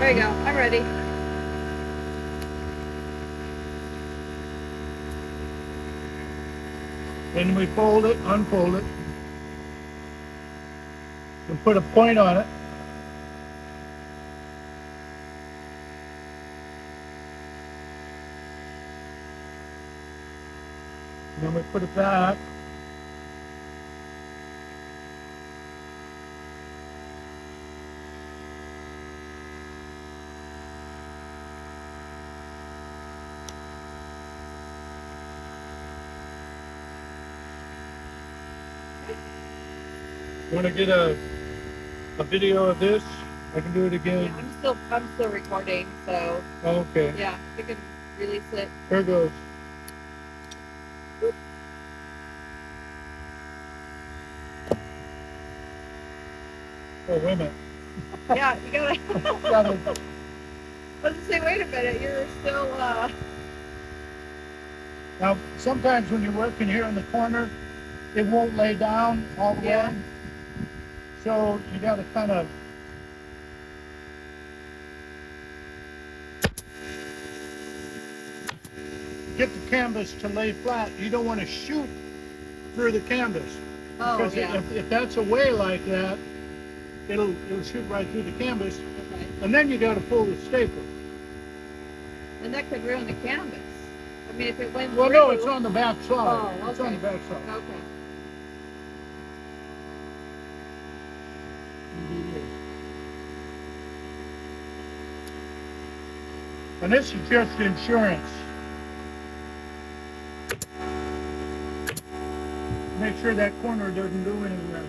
There you go. I'm ready. Then we fold it, unfold it, and put a point on it. And then we put it back. You want to get a video of this? I can do it again. Yeah, I'm still recording, so. Okay. Yeah, you can release it. Here goes. Oh, wait a minute. Yeah, you gotta. I was gonna say, wait a minute, you're still. Now, sometimes when you're working here in the corner, it won't lay down all the way. So you got to kind of get the canvas to lay flat. You don't want to shoot through the canvas. Oh, because yeah. if that's away like that, it'll shoot right through the canvas. Okay. And then you got to pull the staple. And that could ruin the canvas. I mean, if it went Well, through. no, it's on the back side. Oh, okay. It's on the back side. Okay. And this is just insurance. Make sure that corner doesn't go anywhere.